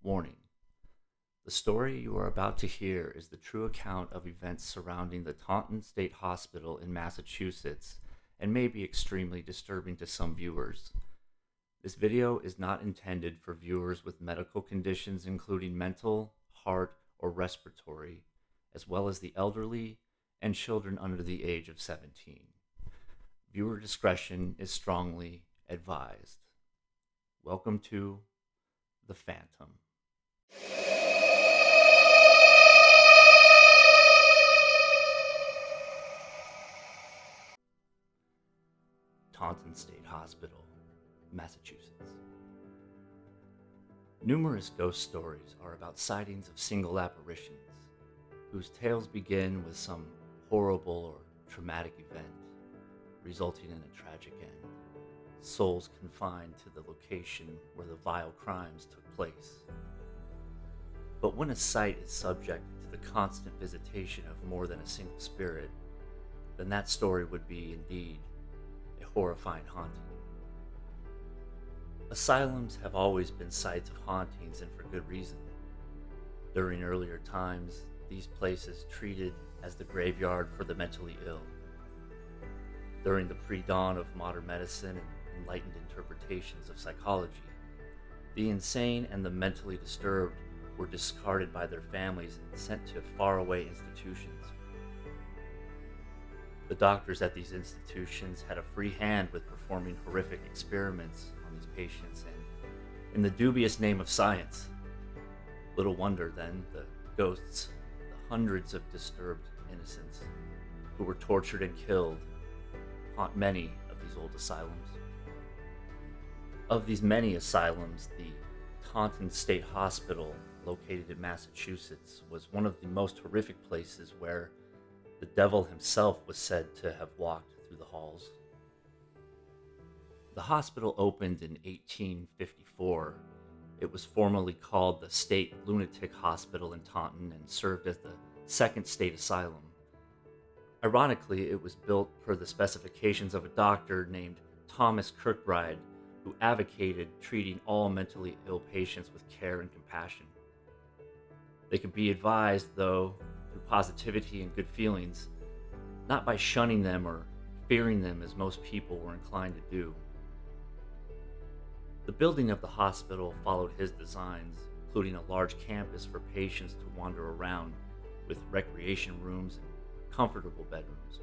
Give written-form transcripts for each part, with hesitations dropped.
Warning: the story you are about to hear is the true account of events surrounding the Taunton State Hospital in Massachusetts and may be extremely disturbing to some viewers. This video is not intended for viewers with medical conditions including mental, heart, or respiratory, as well as the elderly and children under the age of 17. Viewer discretion is strongly advised. Welcome to The Phantom. Taunton State Hospital, Massachusetts. Numerous ghost stories are about sightings of single apparitions, whose tales begin with some horrible or traumatic event, resulting in a tragic end. Souls confined to the location where the vile crimes took place. But when a site is subject to the constant visitation of more than a single spirit, then that story would be indeed a horrifying haunting. Asylums have always been sites of hauntings, and for good reason. During earlier times, these places treated as the graveyard for the mentally ill. During the pre-dawn of modern medicine and enlightened interpretations of psychology, the insane and the mentally disturbed were discarded by their families and sent to faraway institutions. The doctors at these institutions had a free hand with performing horrific experiments on these patients, and in the dubious name of science. Little wonder, then, the ghosts, the hundreds of disturbed innocents who were tortured and killed, haunt many of these old asylums. Of these many asylums, the Taunton State Hospital, located in Massachusetts, was one of the most horrific places where the devil himself was said to have walked through the halls. The hospital opened in 1854. It was formerly called the State Lunatic Hospital in Taunton and served as the second state asylum. Ironically, it was built per the specifications of a doctor named Thomas Kirkbride, who advocated treating all mentally ill patients with care and compassion. They could be advised, though, through positivity and good feelings, not by shunning them or fearing them as most people were inclined to do. The building of the hospital followed his designs, including a large campus for patients to wander around, with recreation rooms and comfortable bedrooms.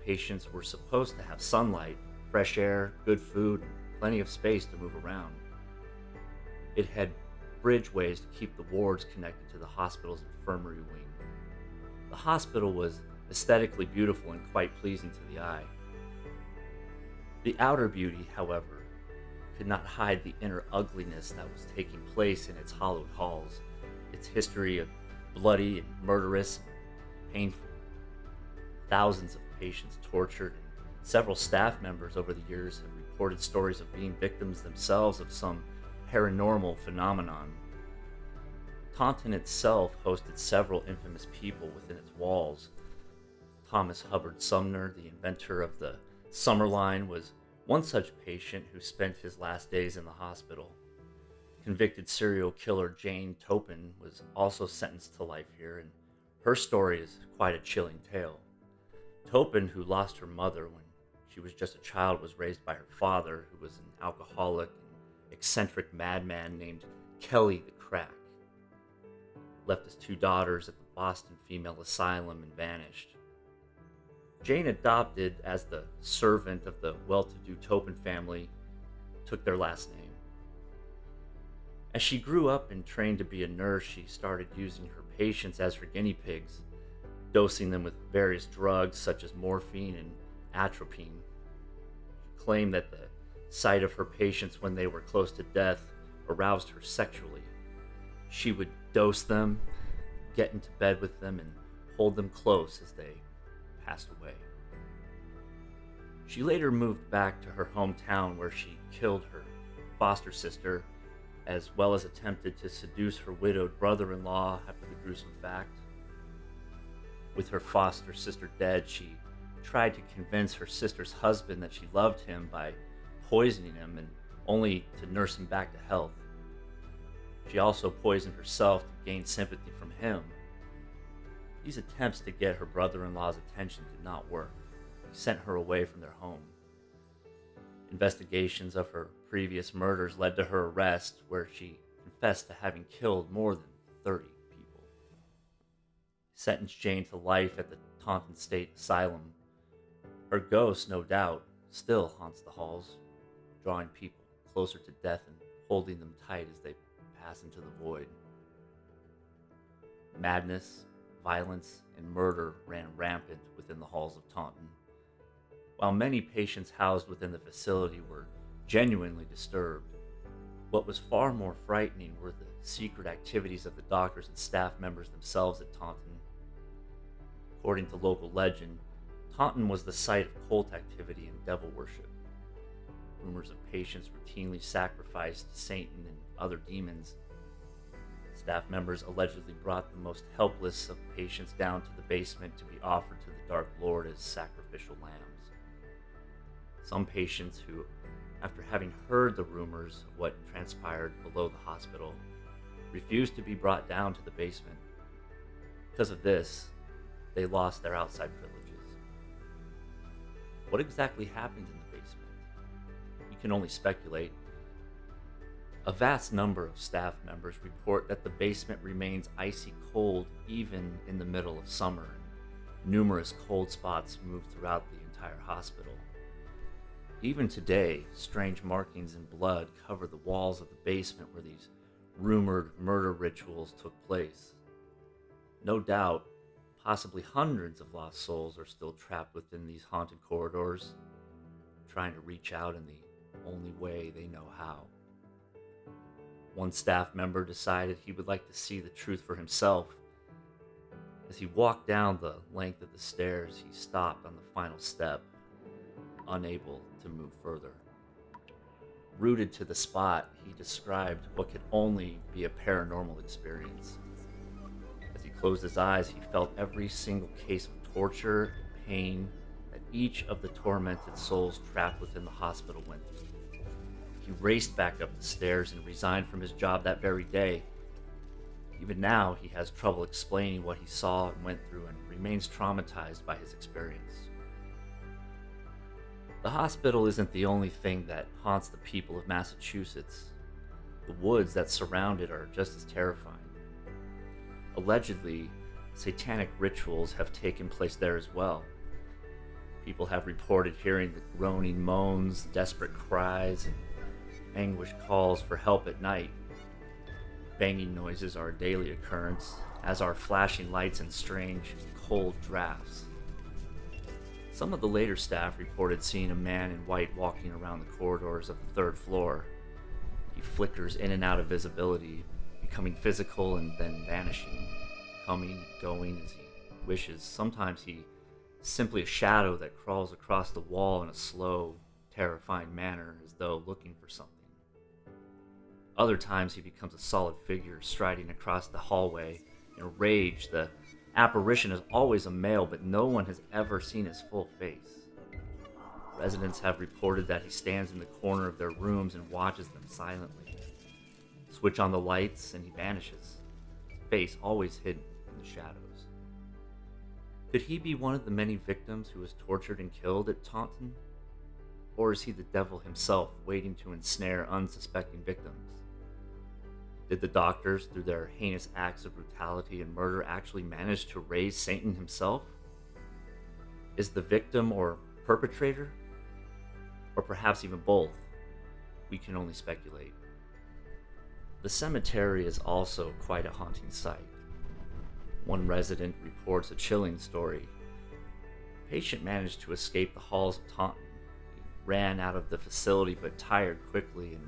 Patients were supposed to have sunlight, fresh air, good food, and plenty of space to move around. It had bridgeways to keep the wards connected to the hospital's infirmary wing. The hospital was aesthetically beautiful and quite pleasing to the eye. The outer beauty, however, could not hide the inner ugliness that was taking place in its hollowed halls, its history of bloody and murderous and painful. Thousands of patients tortured, and several staff members over the years have reported stories of being victims themselves of some paranormal phenomenon. Taunton itself hosted several infamous people within its walls. Thomas Hubbard Sumner, the inventor of the Summer Line, was one such patient who spent his last days in the hospital. Convicted serial killer Jane Topin was also sentenced to life here, and her story is quite a chilling tale. Topin, who lost her mother when she was just a child, was raised by her father, who was an alcoholic and eccentric madman named Kelly the Crack. Left his two daughters at the Boston Female Asylum and vanished. Jane, adopted as the servant of the well-to-do Topin family, took their last name. As she grew up and trained to be a nurse, she started using her patients as her guinea pigs, dosing them with various drugs such as morphine and atropine. She claimed that the sight of her patients when they were close to death aroused her sexually. She would dose them, get into bed with them, and hold them close as they passed away. She later moved back to her hometown, where she killed her foster sister, as well as attempted to seduce her widowed brother-in-law after the gruesome fact. With her foster sister dead, she tried to convince her sister's husband that she loved him by poisoning him, and only to nurse him back to health. She also poisoned herself to gain sympathy from him. These attempts to get her brother-in-law's attention did not work. He sent her away from their home. Investigations of her previous murders led to her arrest, where she confessed to having killed more than 30 people. Sentenced Jane to life at the Taunton State Asylum. Her ghost, no doubt, still haunts the halls, drawing people closer to death and holding them tight as they pass into the void. Madness, violence, and murder ran rampant within the halls of Taunton. While many patients housed within the facility were genuinely disturbed, what was far more frightening were the secret activities of the doctors and staff members themselves at Taunton. According to local legend, Taunton was the site of cult activity and devil worship. Rumors of patients routinely sacrificed to Satan and other demons. Staff members allegedly brought the most helpless of patients down to the basement to be offered to the Dark Lord as sacrificial lambs. Some patients who, after having heard the rumors of what transpired below the hospital, refused to be brought down to the basement. Because of this, they lost their outside privileges. What exactly happened in the basement? You can only speculate. A vast number of staff members report that the basement remains icy cold even in the middle of summer. Numerous cold spots move throughout the entire hospital. Even today, strange markings in blood cover the walls of the basement where these rumored murder rituals took place. No doubt, possibly hundreds of lost souls are still trapped within these haunted corridors, trying to reach out in the only way they know how. One staff member decided he would like to see the truth for himself. As he walked down the length of the stairs, he stopped on the final step, unable to move further. Rooted to the spot, he described what could only be a paranormal experience. As he closed his eyes, he felt every single case of torture and pain that each of the tormented souls trapped within the hospital went through. He raced back up the stairs and resigned from his job that very day. Even now, he has trouble explaining what he saw and went through and remains traumatized by his experience. The hospital isn't the only thing that haunts the people of Massachusetts. The woods that surround it are just as terrifying. Allegedly, satanic rituals have taken place there as well. People have reported hearing the groaning moans, desperate cries, and anguished calls for help at night. Banging noises are a daily occurrence, as are flashing lights and strange, cold drafts. Some of the later staff reported seeing a man in white walking around the corridors of the third floor. He flickers in and out of visibility, becoming physical and then vanishing, coming and going as he wishes. Sometimes he is simply a shadow that crawls across the wall in a slow, terrifying manner, as though looking for something. Other times he becomes a solid figure striding across the hallway. In a rage, the apparition is always a male, but no one has ever seen his full face. Residents have reported that he stands in the corner of their rooms and watches them silently. Switch on the lights and he vanishes, his face always hidden in the shadows. Could he be one of the many victims who was tortured and killed at Taunton? Or is he the devil himself waiting to ensnare unsuspecting victims? Did the doctors, through their heinous acts of brutality and murder, actually manage to raise Satan himself? Is the victim or perpetrator? Or perhaps even both? We can only speculate. The cemetery is also quite a haunting sight. One resident reports a chilling story. A patient managed to escape the halls of Taunton. He ran out of the facility but tired quickly, and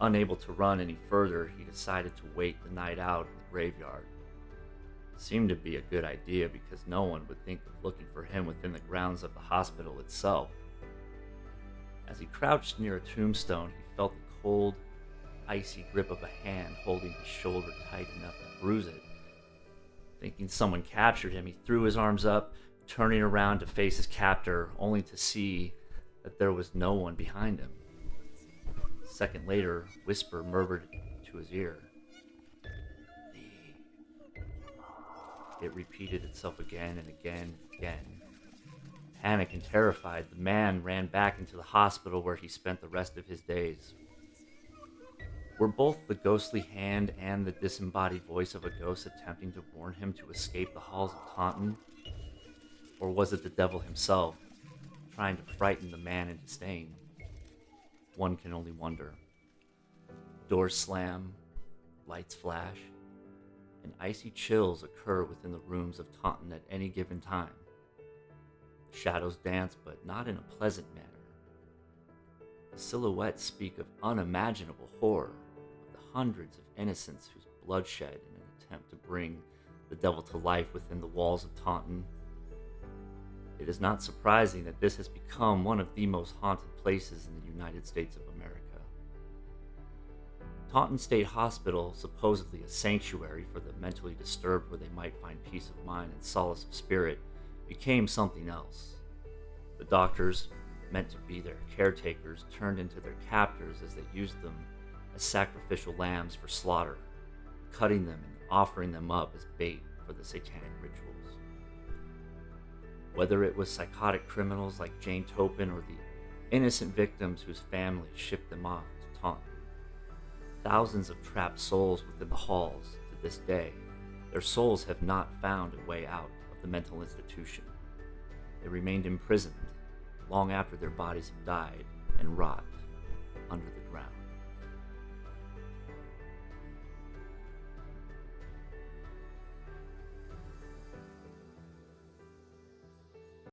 unable to run any further, he decided to wait the night out in the graveyard. It seemed to be a good idea because no one would think of looking for him within the grounds of the hospital itself. As he crouched near a tombstone, he felt the cold, icy grip of a hand holding his shoulder tight enough to bruise it. Thinking someone captured him, he threw his arms up, turning around to face his captor, only to see that there was no one behind him. A second later, a whisper murmured to his ear, It repeated itself again and again and again. Panicked and terrified, the man ran back into the hospital where he spent the rest of his days. Were both the ghostly hand and the disembodied voice of a ghost attempting to warn him to escape the halls of Taunton? Or was it the devil himself, trying to frighten the man into staying? One can only wonder. Doors slam, lights flash, and icy chills occur within the rooms of Taunton at any given time. The shadows dance, but not in a pleasant manner. The silhouettes speak of unimaginable horror, of the hundreds of innocents whose blood shed in an attempt to bring the devil to life within the walls of Taunton. It is not surprising that this has become one of the most haunted places in the United States of America. Taunton State Hospital, supposedly a sanctuary for the mentally disturbed where they might find peace of mind and solace of spirit, became something else. The doctors, meant to be their caretakers, turned into their captors as they used them as sacrificial lambs for slaughter, cutting them and offering them up as bait for the satanic rituals. Whether it was psychotic criminals like Jane Topin or the innocent victims whose families shipped them off to Taunton, thousands of trapped souls within the halls to this day, their souls have not found a way out of the mental institution. They remained imprisoned long after their bodies have died and rot under the